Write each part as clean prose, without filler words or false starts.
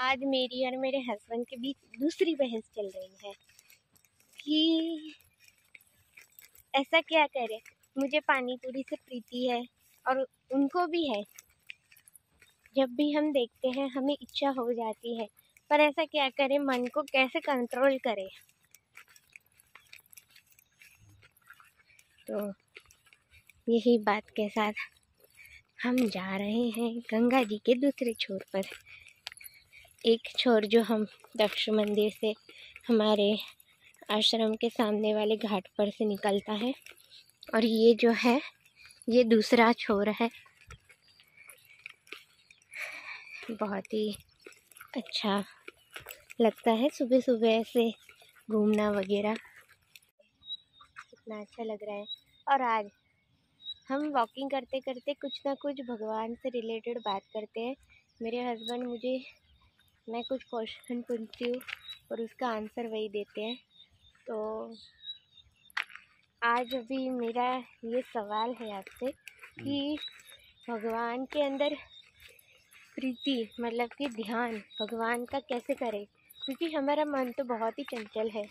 आज मेरी और मेरे हस्बैंड के बीच दूसरी बहस चल रही है कि ऐसा क्या करे। मुझे पानी पूरी से प्रीति है और उनको भी है। जब भी हम देखते हैं हमें इच्छा हो जाती है, पर ऐसा क्या करें, मन को कैसे कंट्रोल करें। तो यही बात के साथ हम जा रहे हैं गंगा जी के दूसरे छोर पर। एक छोर जो हम दक्ष मंदिर से हमारे आश्रम के सामने वाले घाट पर से निकलता है, और ये जो है ये दूसरा छोर है। बहुत ही अच्छा लगता है सुबह सुबह ऐसे घूमना वगैरह, कितना अच्छा लग रहा है। और आज हम वॉकिंग करते करते कुछ ना कुछ भगवान से रिलेटेड बात करते हैं। मेरे हस्बैंड मैं कुछ क्वेश्चन पूछती हूँ और उसका आंसर वही देते हैं। तो आज अभी मेरा ये सवाल है आपसे कि भगवान के अंदर प्रीति मतलब कि ध्यान भगवान का कैसे करें, क्योंकि हमारा मन तो बहुत ही चंचल है,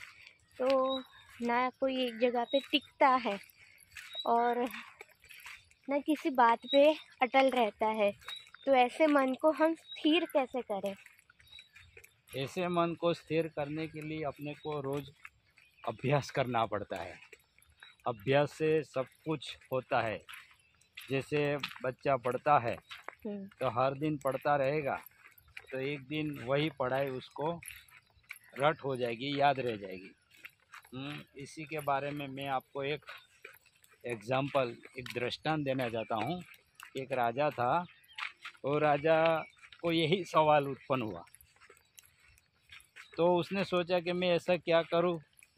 तो ना कोई एक जगह पे टिकता है और ना किसी बात पे अटल रहता है। तो ऐसे मन को हम स्थिर कैसे करें? ऐसे मन को स्थिर करने के लिए अपने को रोज़ अभ्यास करना पड़ता है। अभ्यास से सब कुछ होता है। जैसे बच्चा पढ़ता है तो हर दिन पढ़ता रहेगा तो एक दिन वही पढ़ाई उसको रट हो जाएगी, याद रह जाएगी। इसी के बारे में मैं आपको एक एग्जाम्पल, एक दृष्टांत देना चाहता हूँ। एक राजा था, वो राजा को यही सवाल उत्पन्न हुआ, तो उसने सोचा कि मैं ऐसा क्या करूं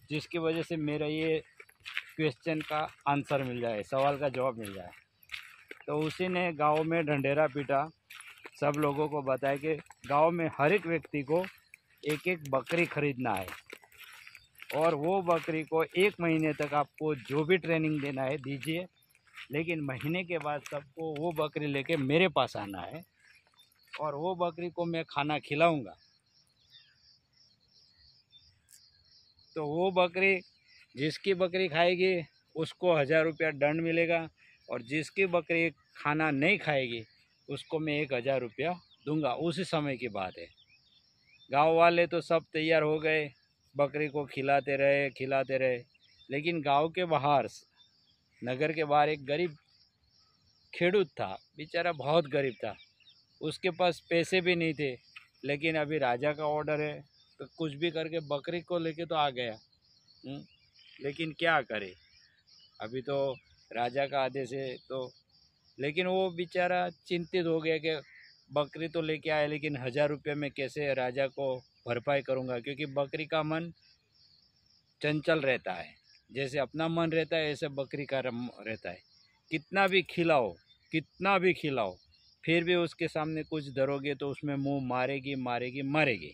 जिसकी वजह से मेरा ये क्वेश्चन का आंसर मिल जाए, सवाल का जवाब मिल जाए। तो उसी ने गांव में ढंढेरा पीटा, सब लोगों को बताया कि गांव में हर एक व्यक्ति को एक एक बकरी खरीदना है और वो बकरी को 1 महीने तक आपको जो भी ट्रेनिंग देना है दीजिए, लेकिन महीने के बाद सबको वो बकरी लेके मेरे पास आना है और वो बकरी को मैं खाना खिलाऊंगा। तो वो बकरी, जिसकी बकरी खाएगी उसको 1000 रुपया दंड मिलेगा और जिसकी बकरी खाना नहीं खाएगी उसको मैं 1000 रुपया दूंगा। उसी समय की बात है। गांव वाले तो सब तैयार हो गए, बकरी को खिलाते रहे। लेकिन गांव के बाहर, नगर के बाहर एक गरीब खेडूत था, बेचारा बहुत गरीब था। उसके पास पैसे भी नहीं थे, लेकिन अभी राजा का ऑर्डर है तो कुछ भी करके बकरी को लेके तो आ गया। लेकिन क्या करे, अभी तो राजा का आदेश है। तो लेकिन वो बेचारा चिंतित हो गया कि बकरी तो लेके आया, लेकिन 1000 रुपये में कैसे राजा को भरपाई करूँगा, क्योंकि बकरी का मन चंचल रहता है। जैसे अपना मन रहता है ऐसे बकरी का रहता है। कितना भी खिलाओ फिर भी उसके सामने कुछ धरोगे तो उसमें मुंह मारेगी।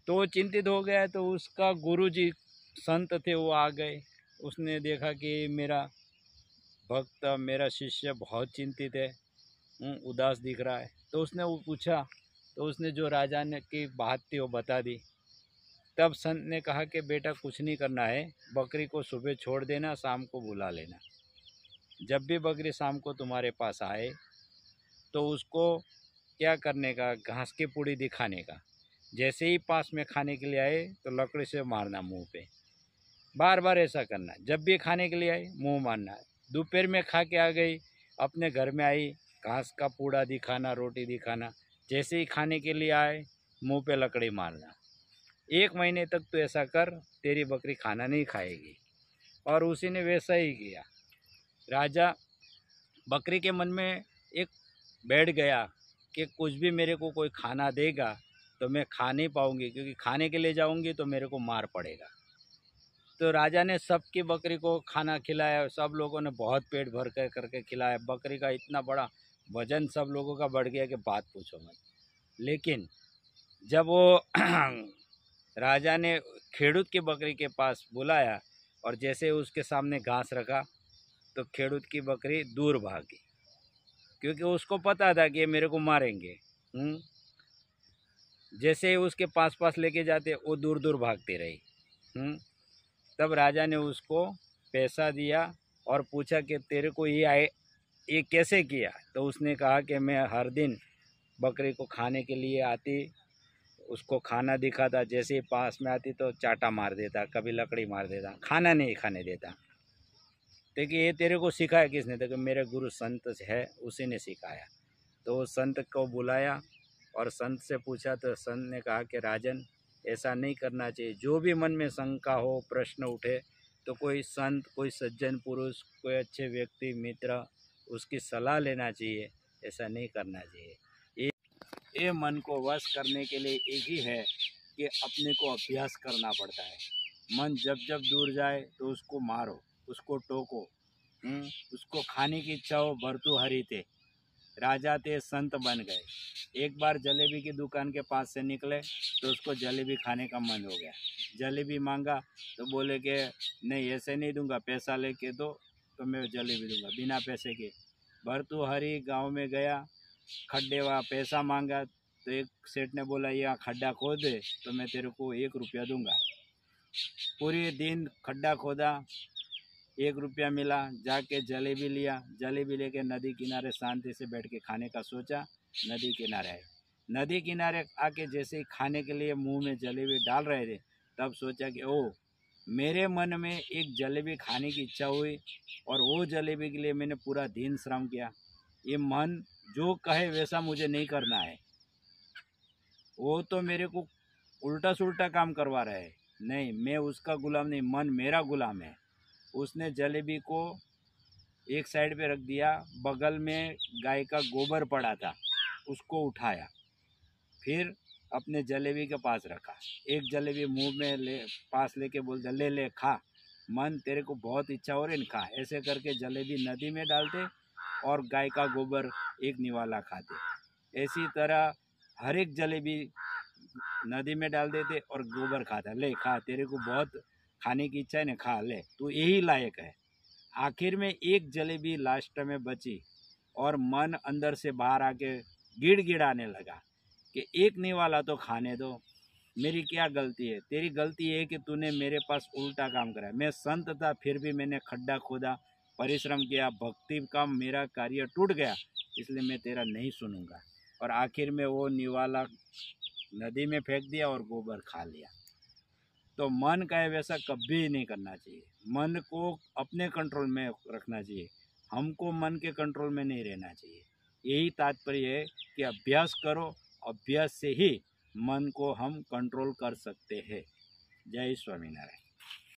तो वो चिंतित हो गया। तो उसका गुरुजी संत थे, वो आ गए। उसने देखा कि मेरा भक्त, मेरा शिष्य बहुत चिंतित है, उदास दिख रहा है। तो उसने वो पूछा, तो उसने जो राजा ने की बात थी वो बता दी। तब संत ने कहा कि बेटा कुछ नहीं करना है, बकरी को सुबह छोड़ देना, शाम को बुला लेना। जब भी बकरी शाम को तुम्हारे पास आए तो उसको क्या करने का, घास की पूड़ी दिखाने का। जैसे ही पास में खाने के लिए आए तो लकड़ी से मारना मुंह पे, बार बार ऐसा करना। जब भी खाने के लिए आए मुंह मारना। दोपहर में खा के आ गई, अपने घर में आई, घास का पूड़ा दिखाना, रोटी दिखाना। जैसे ही खाने के लिए आए मुंह पे लकड़ी मारना। 1 महीने तक तो ऐसा कर, तेरी बकरी खाना नहीं खाएगी। और उसी ने वैसा ही किया। राजा, बकरी के मन में एक बैठ गया कि कुछ भी मेरे को कोई खाना देगा तो मैं खा नहीं पाऊंगी, क्योंकि खाने के लिए जाऊंगी तो मेरे को मार पड़ेगा। तो राजा ने सबकी बकरी को खाना खिलाया, सब लोगों ने बहुत पेट भर कर करके खिलाया। बकरी का इतना बड़ा वजन सब लोगों का बढ़ गया कि बात पूछो मत। लेकिन जब वो राजा ने खेडूत की बकरी के पास बुलाया और जैसे उसके सामने घास रखा तो खेडूत की बकरी दूर भागी, क्योंकि उसको पता था कि ये मेरे को मारेंगे। जैसे ही उसके पास पास लेके जाते वो दूर दूर भागती रही। तब राजा ने उसको पैसा दिया और पूछा कि तेरे को ये कैसे किया। तो उसने कहा कि मैं हर दिन बकरी को खाने के लिए आती, उसको खाना दिखाता, जैसे ही पास में आती तो चाटा मार देता, कभी लकड़ी मार देता, खाना नहीं खाने देता। देखिए ये तेरे को सिखाया किसने? तो मेरे गुरु संत है, उसी ने सिखाया। तो संत को बुलाया और संत से पूछा तो संत ने कहा कि राजन ऐसा नहीं करना चाहिए। जो भी मन में शंका हो, प्रश्न उठे तो कोई संत, कोई सज्जन पुरुष, कोई अच्छे व्यक्ति, मित्र, उसकी सलाह लेना चाहिए, ऐसा नहीं करना चाहिए। ये मन को वश करने के लिए एक ही है कि अपने को अभ्यास करना पड़ता है। मन जब जब दूर जाए तो उसको मारो, उसको टोको। उसको खाने की इच्छा हो, भरतु हरि थे, राजा थे, संत बन गए। एक बार जलेबी की दुकान के पास से निकले तो उसको जलेबी खाने का मन हो गया। जलेबी मांगा तो बोले कि नहीं ऐसे नहीं दूंगा, पैसा लेके दो तो मैं जलेबी दूंगा, बिना पैसे के। भरतु हरि गांव में गया, खड्डे वहाँ पैसा मांगा तो एक सेठ ने बोला यहाँ खड्डा खोद दे तो मैं तेरे को 1 रुपया दूंगा। पूरे दिन खड्डा खोदा, 1 रुपया मिला, जाके जलेबी लिया, जलेबी लेके नदी किनारे शांति से बैठ के खाने का सोचा। नदी किनारे आए, नदी किनारे आके जैसे ही खाने के लिए मुंह में जलेबी डाल रहे थे तब सोचा कि ओ मेरे मन में एक जलेबी खाने की इच्छा हुई और वो जलेबी के लिए मैंने पूरा दिन श्रम किया। ये मन जो कहे वैसा मुझे नहीं करना है, वो तो मेरे को उल्टा सुल्टा काम करवा रहा है। नहीं, मैं उसका गुलाम नहीं, मन मेरा गुलाम है। उसने जलेबी को एक साइड पे रख दिया, बगल में गाय का गोबर पड़ा था, उसको उठाया, फिर अपने जलेबी के पास रखा। एक जलेबी मुंह में पास लेके बोलते ले ले खा, मन तेरे को बहुत इच्छा हो रही है खा। ऐसे करके जलेबी नदी में डालते और गाय का गोबर एक निवाला खाते। ऐसी तरह हर एक जलेबी नदी में डाल देते और गोबर खाता, ले खा, तेरे को बहुत खाने की इच्छा है ना, खा ले, तू यही लायक है। आखिर में एक जलेबी लास्ट में बची और मन अंदर से बाहर आके गिड़गिड़ाने लगा कि एक निवाला तो खाने दो, मेरी क्या गलती है? तेरी गलती है कि तूने मेरे पास उल्टा काम करा। मैं संत था फिर भी मैंने खड्डा खोदा, परिश्रम किया, भक्ति का मेरा कार्य टूट गया, इसलिए मैं तेरा नहीं सुनूंगा। और आखिर में वो निवाला नदी में फेंक दिया और गोबर खा लिया। तो मन का है वैसा कभी नहीं करना चाहिए, मन को अपने कंट्रोल में रखना चाहिए, हमको मन के कंट्रोल में नहीं रहना चाहिए। यही तात्पर्य है कि अभ्यास करो, अभ्यास से ही मन को हम कंट्रोल कर सकते हैं। जय स्वामीनारायण।